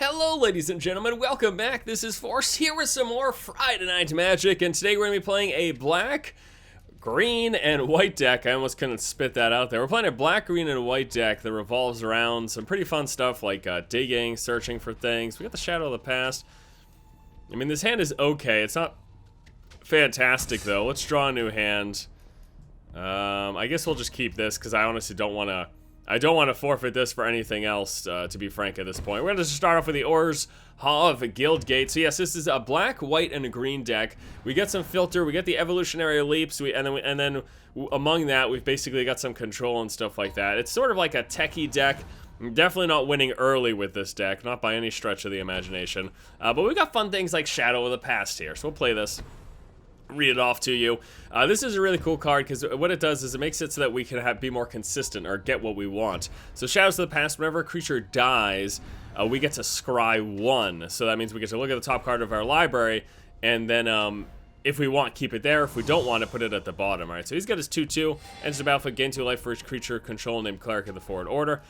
Hello ladies and gentlemen, welcome back. This is Force here with some more Friday Night Magic, and today we're going to be playing a black, green, and white deck. I almost couldn't spit that out there. We're playing a black, green, and white deck that revolves around some pretty fun stuff like digging, searching for things. We got the Shadow of the Past. I mean, this hand is okay. It's not fantastic though. Let's draw a new hand. I guess we'll just keep this because I honestly don't want to forfeit this for anything else, to be frank at this point. We're going to just start off with the Ors Hall of Guildgate. So yes, this is a black, white, and a green deck. We get some filter, we get the evolutionary leaps, and then among that, we've basically got some control and stuff like that. It's sort of like a techie deck. I'm definitely not winning early with this deck, not by any stretch of the imagination. But we've got fun things like Shadow of the Past here, so we'll play this. Read it off to you. This is a really cool card because what it does is it makes it so that we can be more consistent or get what we want. So Shadows of the Past, whenever a creature dies, we get to scry 1. So that means we get to look at the top card of our library, and then if we want, keep it there. If we don't want to, put it at the bottom. All right, so he's got his 2/2. Enters the battlefield, gain 2 life for each creature control named Cleric of the forward order.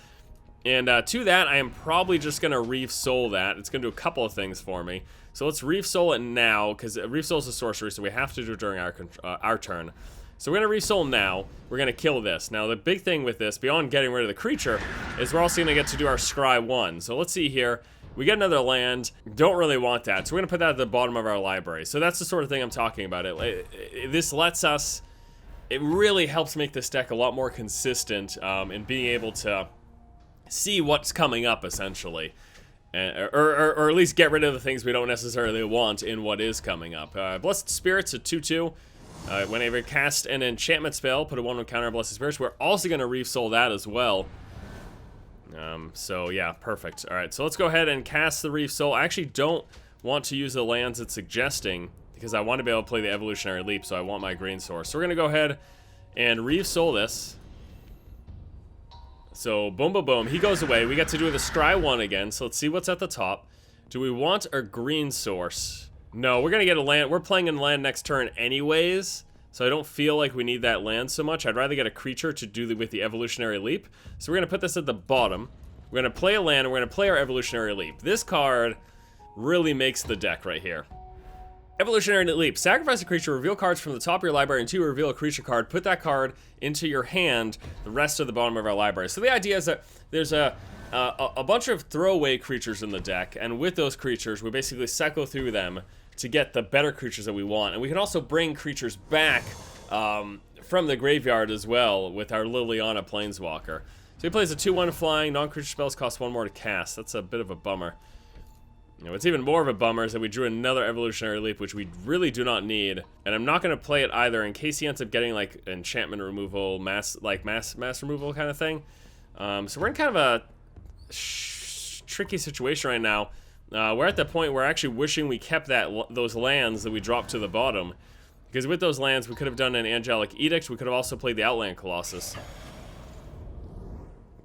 And to that, I am probably just going to Reef Soul that. It's going to do a couple of things for me. So let's Reef Soul it now, because Reef Soul is a sorcery, so we have to do it during our turn. So we're going to Reef Soul now. We're going to kill this. Now, the big thing with this, beyond getting rid of the creature, is we're also going to get to do our Scry 1. So let's see here. We get another land. Don't really want that. So we're going to put that at the bottom of our library. So that's the sort of thing I'm talking about. This lets us... It really helps make this deck a lot more consistent in being able to see what's coming up, essentially. Or at least get rid of the things we don't necessarily want in what is coming up. Blessed Spirits, a 2/2. Whenever you cast an enchantment spell, put a 1/1 counter on Blessed Spirits. We're also going to Reef Soul that as well. So yeah, perfect. Alright, so let's go ahead and cast the Reef Soul. I actually don't want to use the lands it's suggesting because I want to be able to play the Evolutionary Leap, so I want my green source. So we're going to go ahead and Reef Soul this. So, boom, boom, boom. He goes away. We get to do the Scry 1 again. So, let's see what's at the top. Do we want a green source? No, we're going to get a land. We're playing in land next turn anyways. So, I don't feel like we need that land so much. I'd rather get a creature to do with the Evolutionary Leap. So, we're going to put this at the bottom. We're going to play a land, and we're going to play our Evolutionary Leap. This card really makes the deck right here. Evolutionary Leap. Sacrifice a creature, reveal cards from the top of your library, and 2, reveal a creature card. Put that card into your hand, the rest of the bottom of our library. So the idea is that there's a bunch of throwaway creatures in the deck, and with those creatures, we basically cycle through them to get the better creatures that we want. And we can also bring creatures back from the graveyard as well with our Liliana Planeswalker. So he plays a 2/1 flying, non-creature spells cost 1 more to cast. That's a bit of a bummer. You know, what's even more of a bummer is that we drew another Evolutionary Leap, which we really do not need. And I'm not going to play it either in case he ends up getting, like, enchantment removal, mass removal kind of thing. So we're in kind of a tricky situation right now. We're at the point where we're actually wishing we kept those lands that we dropped to the bottom. Because with those lands, we could have done an Angelic Edict. We could have also played the Outland Colossus.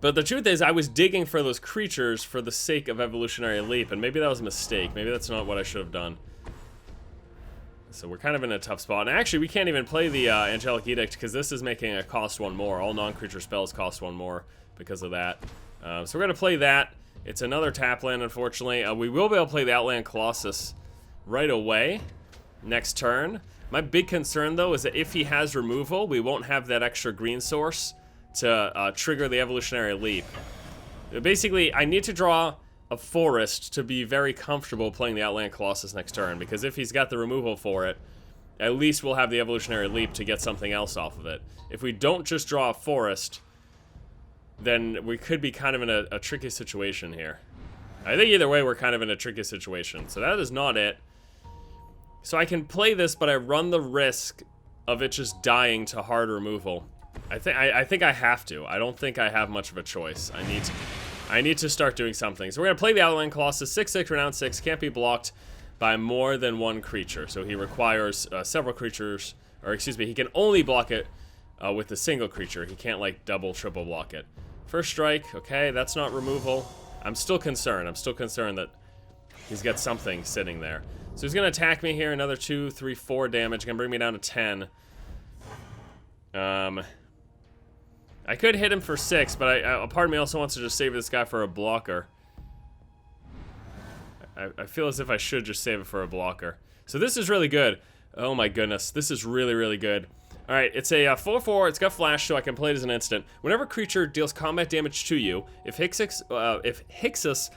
But the truth is, I was digging for those creatures for the sake of Evolutionary Leap, and maybe that was a mistake. Maybe that's not what I should have done. So we're kind of in a tough spot. And actually, we can't even play the Angelic Edict, because this is making it cost 1 more. All non-creature spells cost 1 more because of that. So we're going to play that. It's another tap land, unfortunately. We will be able to play the Outland Colossus right away, next turn. My big concern, though, is that if he has removal, we won't have that extra green source to trigger the Evolutionary Leap. Basically, I need to draw a forest to be very comfortable playing the Outland Colossus next turn, because if he's got the removal for it, at least we'll have the Evolutionary Leap to get something else off of it. If we don't just draw a forest, then we could be kind of in a tricky situation here. I think either way, we're kind of in a tricky situation. So that is not it. So I can play this, but I run the risk of it just dying to hard removal. I think I have to. I don't think I have much of a choice. I need to start doing something. So we're going to play the Outland Colossus. 6/6, renown 6. Can't be blocked by more than 1 creature. So he requires several creatures. Or excuse me, he can only block it with a single creature. He can't, like, double, triple block it. First strike. Okay, that's not removal. I'm still concerned. I'm still concerned that he's got something sitting there. So he's going to attack me here. Another 2, 3, 4 damage. Going to bring me down to 10. I could hit him for 6, but a part of me also wants to just save this guy for a blocker. I feel as if I should just save it for a blocker. So this is really good. Oh my goodness, this is really, really good. Alright, it's a 4/4, it's got flash, so I can play it as an instant. Whenever a creature deals combat damage to you, if Hixus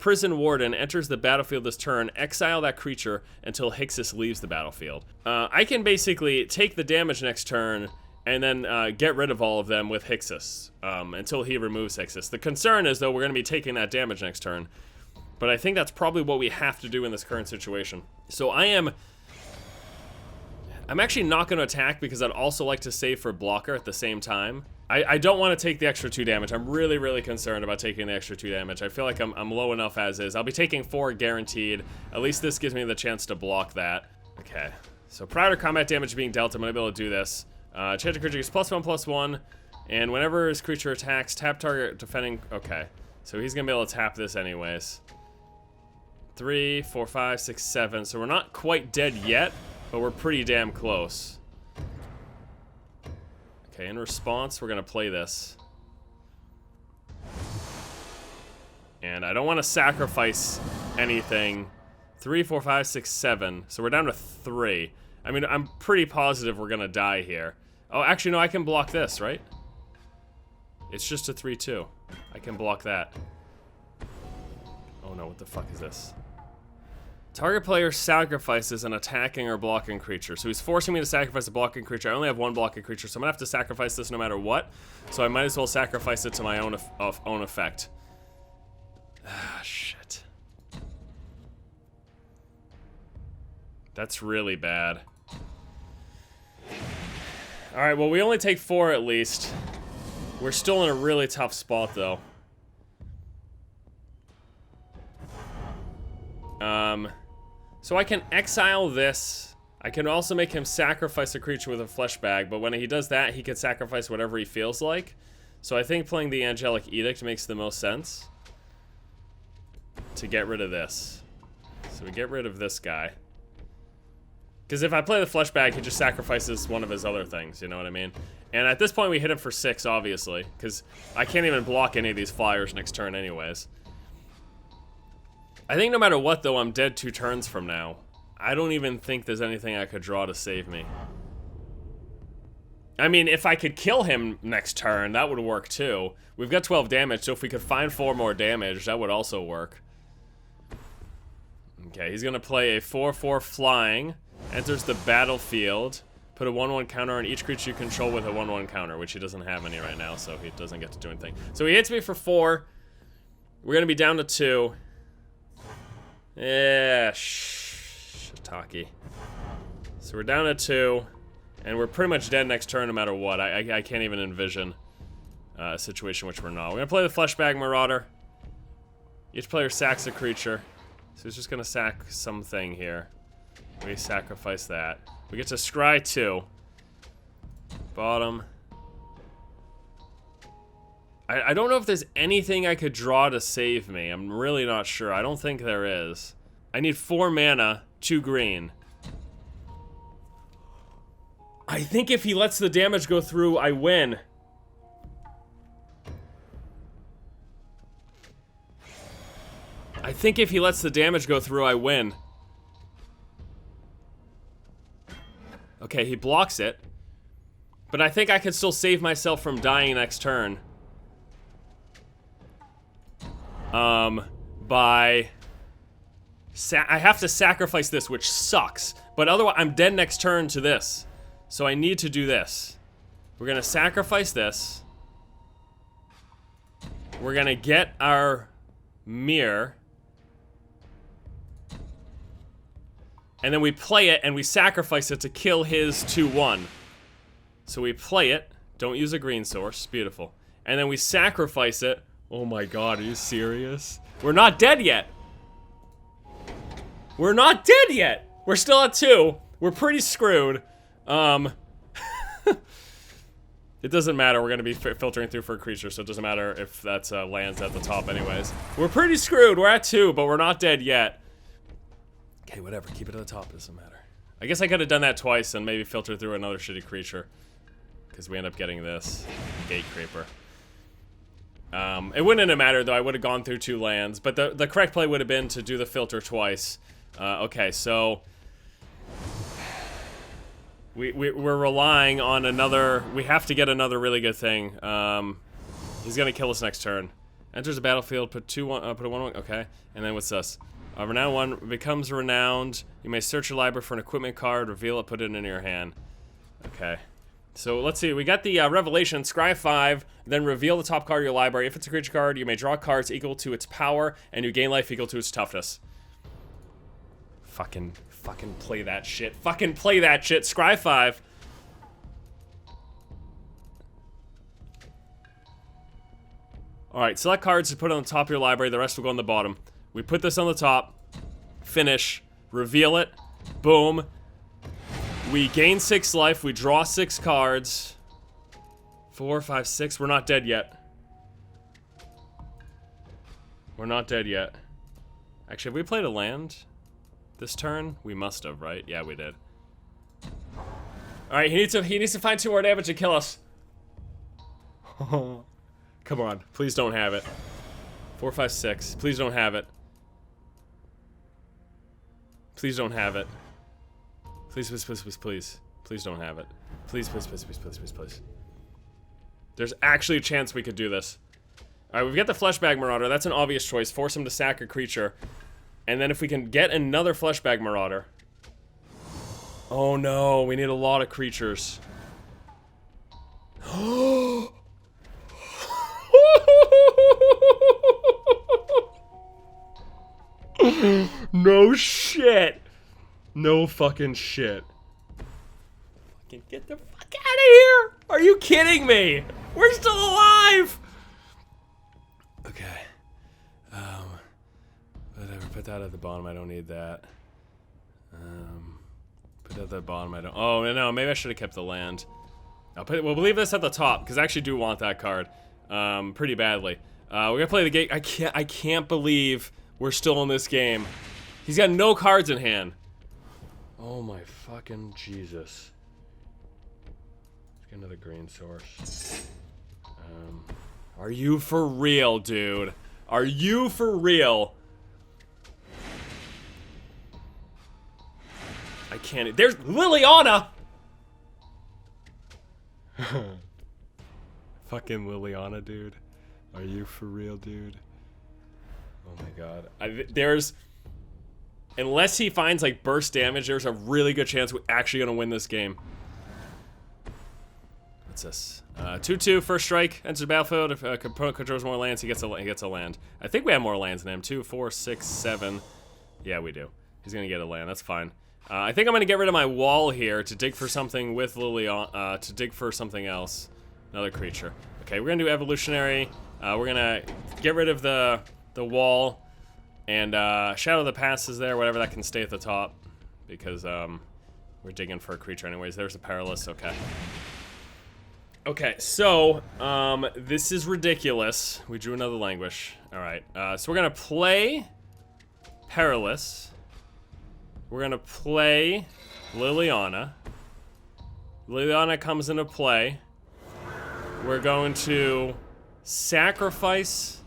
Prison Warden enters the battlefield this turn, exile that creature until Hixus leaves the battlefield. I can basically take the damage next turn and then get rid of all of them with Hixus until he removes Hixus. The concern is, though, we're going to be taking that damage next turn. But I think that's probably what we have to do in this current situation. So I'm actually not going to attack because I'd also like to save for blocker at the same time. I don't want to take the extra 2 damage. I'm really, really concerned about taking the extra 2 damage. I feel like I'm low enough as is. I'll be taking 4 guaranteed. At least this gives me the chance to block that. Okay. So prior to combat damage being dealt, I'm going to be able to do this. Enchanted creature gets +1/+1. And whenever his creature attacks, tap target defending... Okay. So he's going to be able to tap this anyways. 3, 4, 5, 6, 7. So we're not quite dead yet, but we're pretty damn close. Okay, in response, we're gonna play this. And I don't want to sacrifice anything. 3, 4, 5, 6, 7. So we're down to 3. I mean, I'm pretty positive we're gonna die here. Oh, actually, no, I can block this, right? It's just a 3/2. I can block that. Oh no, what the fuck is this? Target player sacrifices an attacking or blocking creature. So he's forcing me to sacrifice a blocking creature. I only have 1 blocking creature, so I'm gonna have to sacrifice this no matter what. So I might as well sacrifice it to my own effect. Ah, shit. That's really bad. Alright, well, we only take 4 at least. We're still in a really tough spot, though. So I can exile this. I can also make him sacrifice a creature with a flesh bag, but when he does that, he can sacrifice whatever he feels like. So I think playing the Angelic Edict makes the most sense to get rid of this. So we get rid of this guy. Because if I play the flesh bag, he just sacrifices one of his other things, you know what I mean? And at this point, we hit him for 6, obviously, because I can't even block any of these flyers next turn anyways. I think no matter what, though, I'm dead 2 turns from now. I don't even think there's anything I could draw to save me. I mean, if I could kill him next turn, that would work, too. We've got 12 damage, so if we could find 4 more damage, that would also work. Okay, he's going to play a 4/4 flying. Enters the battlefield. Put a 1/1 counter on each creature you control with a 1/1 counter, which he doesn't have any right now, so he doesn't get to do anything. So he hits me for 4. We're going to be down to 2. Yeah, shiitake. So we're down to 2, and we're pretty much dead next turn no matter what. I can't even envision a situation in which we're not. We're gonna play the Fleshbag Marauder. Each player sacks a creature, so he's just gonna sack something here. We sacrifice that. We get to scry 2. Bottom. I don't know if there's anything I could draw to save me. I'm really not sure. I don't think there is. I need 4 mana, 2 green. I think if he lets the damage go through, I win. I think if he lets the damage go through, I win. Okay, he blocks it. But I think I can still save myself from dying next turn. I have to sacrifice this, which sucks. But otherwise, I'm dead next turn to this. So I need to do this. We're gonna sacrifice this. We're gonna get our mirror. And then we play it, and we sacrifice it to kill his 2/1. So we play it. Don't use a green source. Beautiful. And then we sacrifice it. Oh my god, are you serious? We're not dead yet. We're not dead yet. We're still at 2. We're pretty screwed. It doesn't matter. We're going to be filtering through for a creature, so it doesn't matter if that's lands at the top anyways. We're pretty screwed. We're at 2, but we're not dead yet. Okay, whatever. Keep it at the top. It doesn't matter. I guess I could have done that twice and maybe filtered through another shitty creature. Because we end up getting this Gate Creeper. It wouldn't have mattered, though. I would have gone through 2 lands. But the correct play would have been to do the filter twice. Okay, so... We're relying on another... We have to get another really good thing. He's gonna kill us next turn. Enters the battlefield, put a 1/1, okay. And then what's this? Renowned 1 becomes renowned. You may search your library for an equipment card, reveal it, put it in your hand. Okay. So let's see, we got the Revelation, scry 5, then reveal the top card of your library. If it's a creature card, you may draw cards equal to its power, and you gain life equal to its toughness. Fucking play that shit. Fucking play that shit. Scry 5. Alright, select cards to put on the top of your library, the rest will go on the bottom. We put this on the top, finish, reveal it, boom. We gain 6 life, we draw 6 cards. 4, 5, 6, we're not dead yet. We're not dead yet. Actually, have we played a land this turn? We must have, right? Yeah, we did. Alright, he needs to find 2 more damage to kill us. Come on, please don't have it. 4, 5, 6, please don't have it. Please don't have it. Please, please, please, please, please. Please don't have it. Please, please, please, please, please, please, please. There's actually a chance we could do this. Alright, we've got the Fleshbag Marauder. That's an obvious choice. Force him to sack a creature. And then if we can get another Fleshbag Marauder. Oh no, we need a lot of creatures. No shit. No fucking shit. Fucking get the fuck out of here. Are you kidding me? We're still alive. Okay. Whatever. Put that at the bottom. I don't need that. Put that at the bottom. I don't. Oh no. Maybe I should have kept the land. We'll leave this at the top because I actually do want that card, pretty badly. We're gonna play the gate. I can't believe we're still in this game. He's got no cards in hand. Oh my fucking Jesus. Let's get another green source. Are you for real, dude? Are you for real? I can't. There's Liliana! Fucking Liliana, dude. Are you for real, dude? Oh my god. There's... Unless he finds, like, burst damage, there's a really good chance we're actually gonna win this game. What's this? 2/2, first strike, enters the battlefield. If a component controls more lands, he gets a land. I think we have more lands than him. 2, 4, 6, 7. Yeah, we do. He's gonna get a land, that's fine. I think I'm gonna get rid of my wall here to dig for something with Liliana, to dig for something else. Another creature. Okay, we're gonna do evolutionary. We're gonna get rid of the wall. And Shadow of the Past is there, whatever, that can stay at the top. Because we're digging for a creature anyways. There's a Perilous, okay. Okay, so this is ridiculous. We drew another Languish. Alright, so we're gonna play Perilous. We're gonna play Liliana. Liliana comes into play. We're going to sacrifice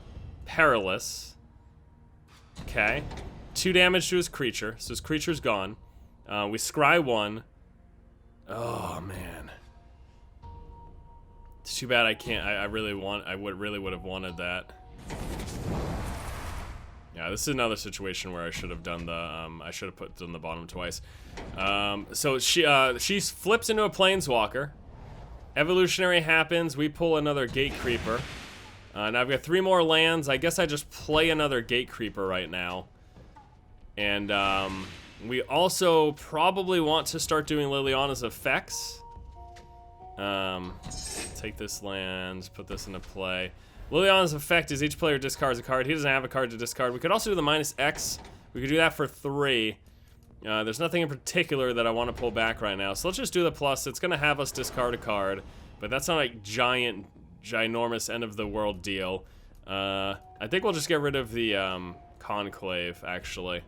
Perilous. Okay. 2 damage to his creature, so his creature's gone. We scry 1. Oh man. It's too bad I can't. I really would have wanted that. Yeah, this is another situation where I should have done the I should have put it on the bottom twice. So she flips into a Planeswalker. Evolutionary happens. We pull another Gate Creeper. Now I've got 3 more lands. I guess I just play another Gate Creeper right now. And we also probably want to start doing Liliana's effects. Take this land, put this into play. Liliana's effect is each player discards a card. He doesn't have a card to discard. We could also do the -X. We could do that for 3. There's nothing in particular that I want to pull back right now. So let's just do the plus. It's going to have us discard a card. But that's not a ginormous end of the world deal. I think we'll just get rid of the Conclave, actually.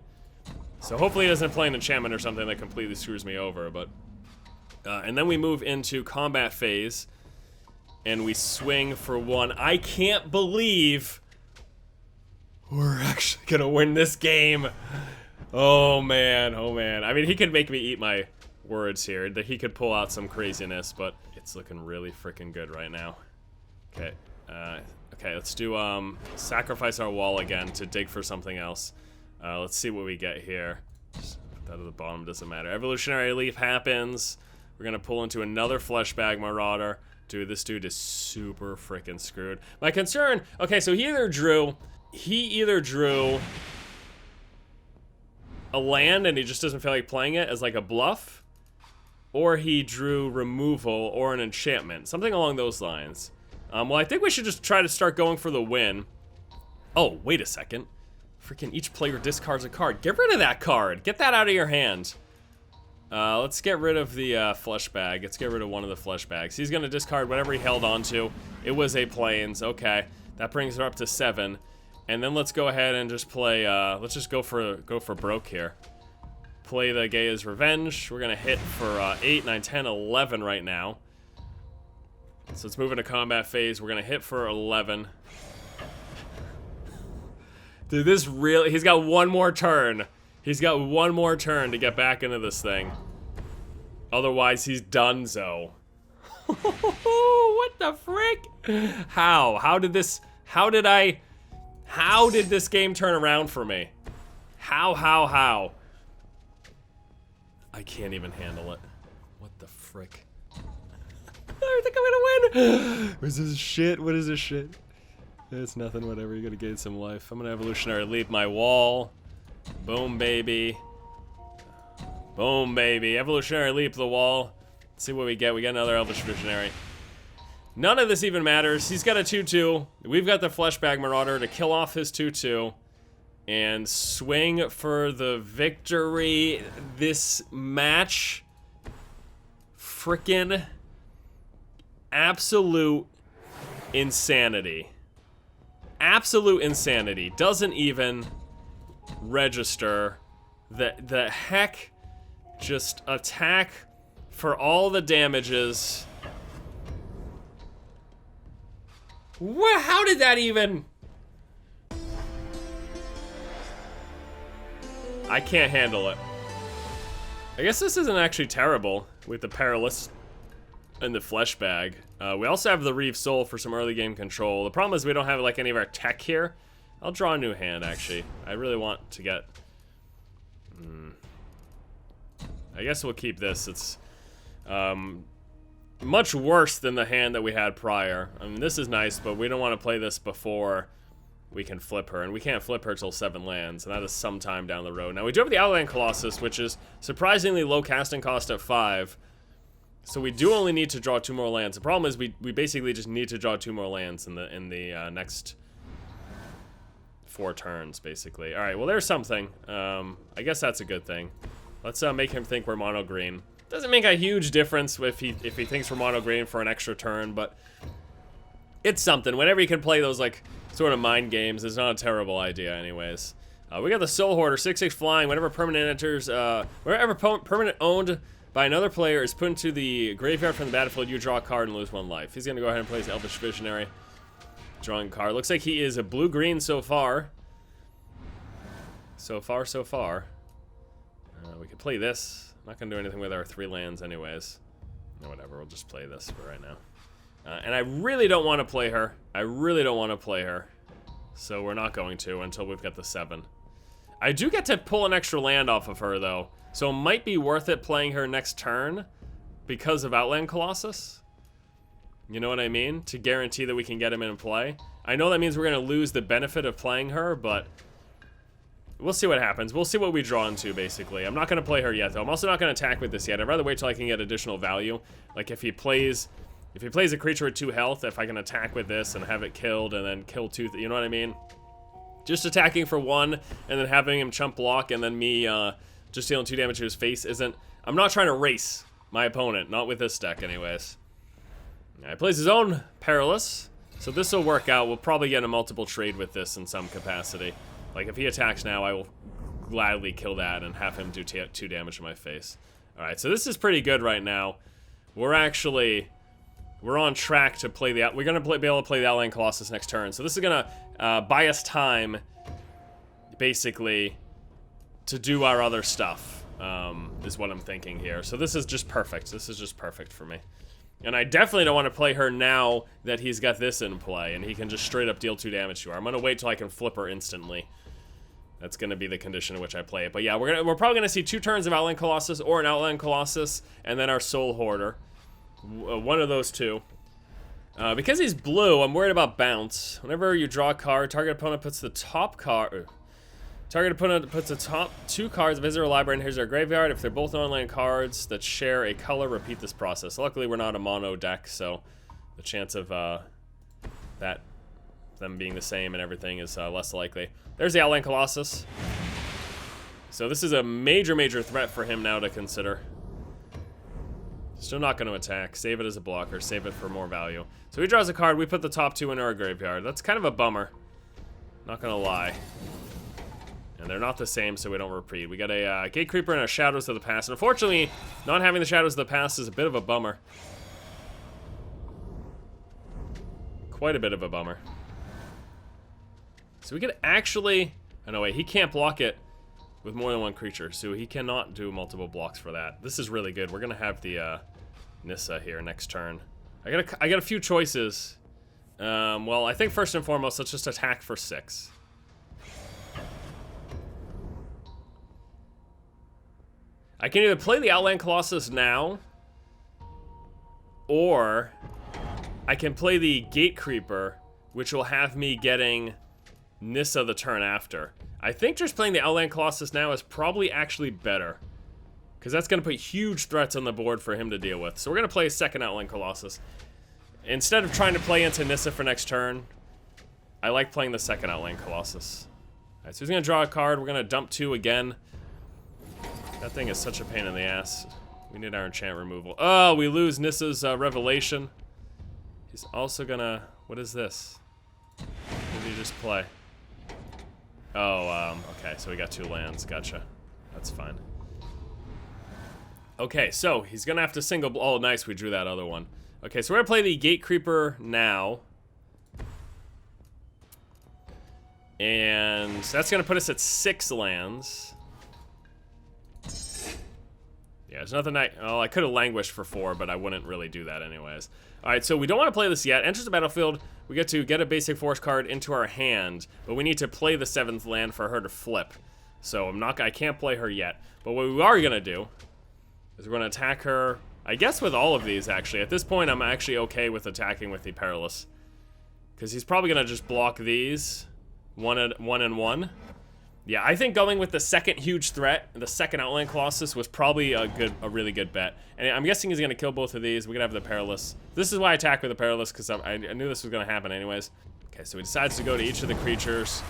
So hopefully he doesn't play an enchantment or something that completely screws me over, but... and then we move into combat phase. and we swing for 1. I can't believe we're actually gonna win this game. Oh man, oh man. I mean, he could make me eat my words here, that he could pull out some craziness, but it's looking really freaking good right now. Okay, okay, let's do, sacrifice our wall again to dig for something else. Let's see what we get here. Just put that at the bottom, doesn't matter. Evolutionary Leaf happens. We're gonna pull into another Fleshbag Marauder. Dude, this dude is super freaking screwed. My concern, okay, so he either drew a land and he just doesn't feel like playing it as like a bluff, or he drew removal or an enchantment, something along those lines. Well, I think we should just try to start going for the win. Oh, wait a second. Freaking each player discards a card. Get rid of that card. Get that out of your hand. Let's get rid of the flesh bag. Let's get rid of one of the flesh bags. He's gonna discard whatever he held onto. It was a plains. Okay, that brings her up to 7. And then let's go ahead and just play. Let's just go for broke here. Play the Gaia's Revenge. We're gonna hit for 8, 9, 10, 11 right now. So let's move into combat phase. We're gonna hit for 11. Dude, this really, he's got one more turn. He's got one more turn to get back into this thing. Otherwise, he's donezo. What the frick? How did this game turn around for me? How? I can't even handle it. What the frick? I think I'm gonna win. What's this shit? What is this shit? It's nothing, whatever. You're gonna gain some life. I'm gonna evolutionary leap my wall. Boom, baby. Boom, baby. Evolutionary leap the wall. Let's see what we get. We got another evolutionary. None of this even matters. He's got a 2/2. We've got the Fleshbag Marauder to kill off his 2/2 and swing for the victory. This match, frickin' absolute insanity. Absolute insanity. Doesn't even register. The heck, just attack for all the damages. What? How did that even? I can't handle it. I guess this isn't actually terrible with the Perilous and the Flesh Bag. We also have the Reeve Soul for some early game control. The problem is we don't have like any of our tech here. I'll draw a new hand actually. I really want to get... I guess we'll keep this. It's much worse than the hand that we had prior. I mean, this is nice, but we don't want to play this before we can flip her, and we can't flip her till 7 lands, and that is some time down the road. Now, we do have the Outland Colossus, which is surprisingly low casting cost at 5, so we do only need to draw 2 more lands. The problem is we basically just need to draw 2 more lands in the next 4 turns, basically. All right, well, there's something. I guess that's a good thing. Let's make him think we're mono green. Doesn't make a huge difference if he thinks we're mono green for an extra turn, but it's something. Whenever you can play those like sort of mind games, it's not a terrible idea, anyways. We got the Soul Hoarder, 6/6 flying. Whenever permanent enters, wherever permanent owned by another player is put into the graveyard from the battlefield, you draw a card and lose 1 life. He's gonna go ahead and play his Elvish Visionary. Drawing a card. Looks like he is a blue-green so far. So far. We could play this. I'm not gonna do anything with our 3 lands anyways. No, whatever, we'll just play this for right now. And I really don't want to play her. So we're not going to until we've got the 7. I do get to pull an extra land off of her though. So it might be worth it playing her next turn because of Outland Colossus. You know what I mean? To guarantee that we can get him in play. I know that means we're going to lose the benefit of playing her, but we'll see what happens. We'll see what we draw into, basically. I'm not going to play her yet, though. I'm also not going to attack with this yet. I'd rather wait till I can get additional value. Like, if he plays a creature with 2 health, if I can attack with this and have it killed and then kill 2, you know what I mean? Just attacking for 1 and then having him chump block and then me just dealing 2 damage to his face isn't... I'm not trying to race my opponent, not with this deck anyways. He plays his own Perilous, so this will work out. We'll probably get a multiple trade with this in some capacity. Like, if he attacks now, I will gladly kill that and have him do 2 damage to my face. Alright, so this is pretty good right now. We're actually we're on track to play the... We're going to be able to play the Outland Colossus next turn. So this is going to buy us time, basically, to do our other stuff, is what I'm thinking here. So this is just perfect. This is just perfect for me. And I definitely don't want to play her now that he's got this in play, and he can just straight up deal 2 damage to her. I'm going to wait till I can flip her instantly. That's going to be the condition in which I play it. But yeah, we're probably going to see 2 turns of Outland Colossus or an Outland Colossus, and then our Soul Hoarder. One of those 2. Because he's blue, I'm worried about bounce. Whenever you draw a card, target opponent puts the top card... Target opponent puts the top 2 cards of his or her library into his or her graveyard. If they're both non-land cards that share a color, repeat this process. Luckily, we're not a mono deck, so the chance of them being the same and everything is less likely. There's the Outland Colossus. So this is a major, major threat for him now to consider. Still not going to attack. Save it as a blocker. Save it for more value. So he draws a card. We put the top 2 into our graveyard. That's kind of a bummer. Not going to lie. And they're not the same, so we don't repeat. We got a Gate Creeper and a Shadows of the Past. And unfortunately, not having the Shadows of the Past is a bit of a bummer. Quite a bit of a bummer. So we could actually... Oh, no, wait. He can't block it with more than 1 creature, so he cannot do multiple blocks for that. This is really good. We're going to have the Nissa here next turn. I got a few choices. Well, I think first and foremost, let's just attack for 6. I can either play the Outland Colossus now, or I can play the Gate Creeper, which will have me getting Nissa the turn after. I think just playing the Outland Colossus now is probably actually better, because that's going to put huge threats on the board for him to deal with. So we're going to play a second Outland Colossus. Instead of trying to play into Nissa for next turn, I like playing the second Outland Colossus. All right, so he's going to draw a card. We're going to dump 2 again. That thing is such a pain in the ass. We need our enchant removal. Oh, we lose Nissa's Revelation. He's also gonna... What is this? What did he just play? Oh, okay, so we got 2 lands. Gotcha. That's fine. Okay, so he's gonna have to single... Oh, nice, we drew that other one. Okay, so we're gonna play the Gate Creeper now. And that's gonna put us at 6 lands. Yeah, there's nothing I could have languished for 4, but I wouldn't really do that anyways. Alright, so we don't want to play this yet. Enters the battlefield, we get to get a basic force card into our hand, but we need to play the 7th land for her to flip. So I can't play her yet. But what we are going to do is we're going to attack her, I guess with all of these actually. At this point, I'm actually okay with attacking with the Perilous. Because he's probably going to just block these, one and one. Yeah, I think going with the second huge threat, the second Outland Colossus, was probably a really good bet. And I'm guessing he's going to kill both of these. We're going to have the Perilous. This is why I attack with the Perilous, because I knew this was going to happen anyways. Okay, so he decides to go to each of the creatures,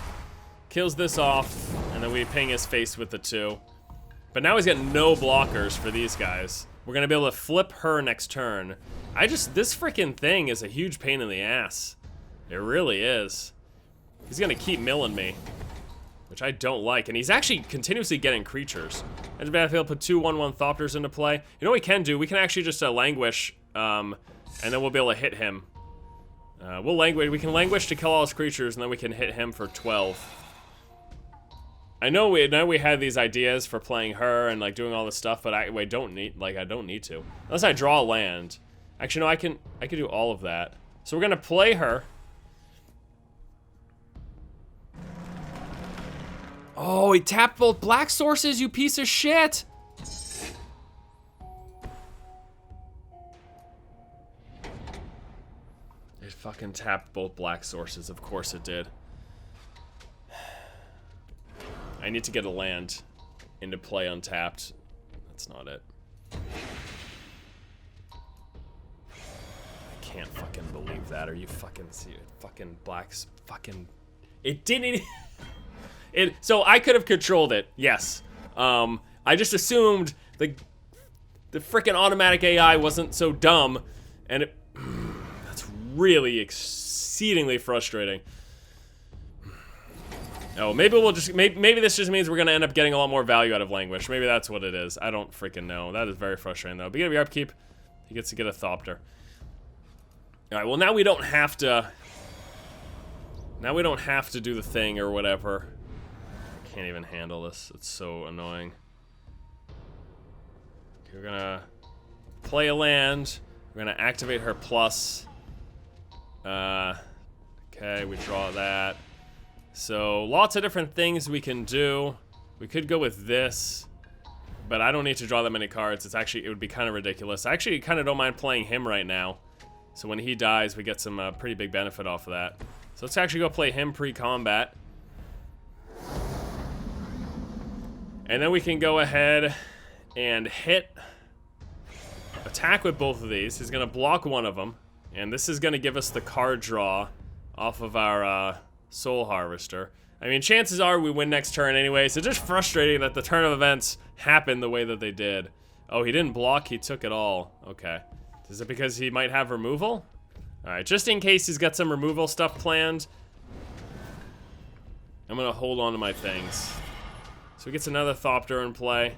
kills this off, and then we ping his face with the 2. But now he's got no blockers for these guys. We're going to be able to flip her next turn. This freaking thing is a huge pain in the ass. It really is. He's going to keep milling me, which I don't like, and he's actually continuously getting creatures. Edge of battlefield, put 2 1/1 Thopters into play. You know what we can do? We can actually just languish, and then we'll be able to hit him. We can languish to kill all his creatures, and then we can hit him for 12. I know we had these ideas for playing her and like doing all this stuff, but I don't need to. Unless I draw a land. Actually, no, I can do all of that. So we're gonna play her. Oh, he tapped both black sources, you piece of shit! It fucking tapped both black sources, of course it did. I need to get a land into play untapped. That's not it. I can't fucking believe that. Are you fucking serious? Fucking blacks. Fucking. It didn't. So I could have controlled it. Yes. I just assumed the freaking automatic AI wasn't so dumb, and that's really exceedingly frustrating. Oh, maybe maybe this just means we're gonna end up getting a lot more value out of Languish. Maybe that's what it is. I don't freaking know. That is very frustrating though. Beginning of your upkeep, he gets to get a Thopter. Alright, well now we don't have to... Now we don't have to do the thing or whatever. I can't even handle this. It's so annoying. Okay, we're gonna play a land. We're gonna activate her plus. Okay, we draw that. So, lots of different things we can do. We could go with this, but I don't need to draw that many cards. It's actually, it would be kind of ridiculous. I actually kind of don't mind playing him right now. So when he dies, we get some pretty big benefit off of that. So let's actually go play him pre-combat. And then we can go ahead and attack with both of these. He's gonna block one of them. And this is gonna give us the card draw off of our Soul Harvester. I mean, chances are we win next turn anyway, so just frustrating that the turn of events happened the way that they did. Oh, he didn't block, he took it all. Okay. Is it because he might have removal? Alright, just in case he's got some removal stuff planned, I'm gonna hold on to my things. So he gets another Thopter in play.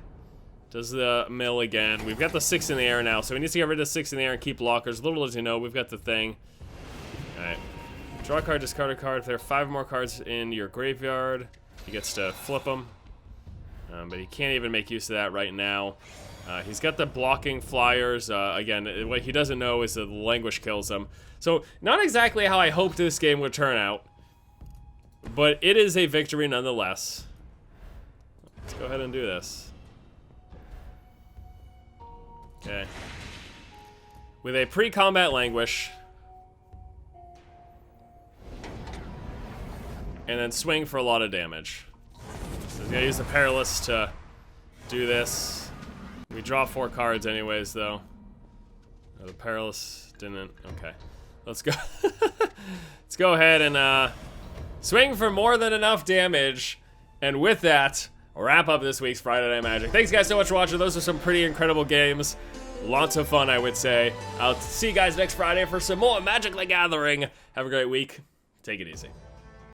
Does the mill again. We've got the 6 in the air now, so he needs to get rid of 6 in the air and keep blockers. Little does he know, we've got the thing. Alright. Draw a card, discard a card. If there are 5 more cards in your graveyard, he gets to flip them. But he can't even make use of that right now. He's got the blocking flyers. Again, what he doesn't know is that the languish kills him. So, not exactly how I hoped this game would turn out. But it is a victory nonetheless. Let's go ahead and do this. Okay. With a pre-combat languish. And then swing for a lot of damage. So he's gonna use the Perilous to do this. We draw 4 cards anyways, though. Oh, the Perilous didn't. Okay. Let's go. Let's go ahead and swing for more than enough damage. And with that, I'll wrap up this week's Friday Night Magic. Thanks guys so much for watching. Those are some pretty incredible games. Lots of fun, I would say. I'll see you guys next Friday for some more Magic the Gathering. Have a great week. Take it easy.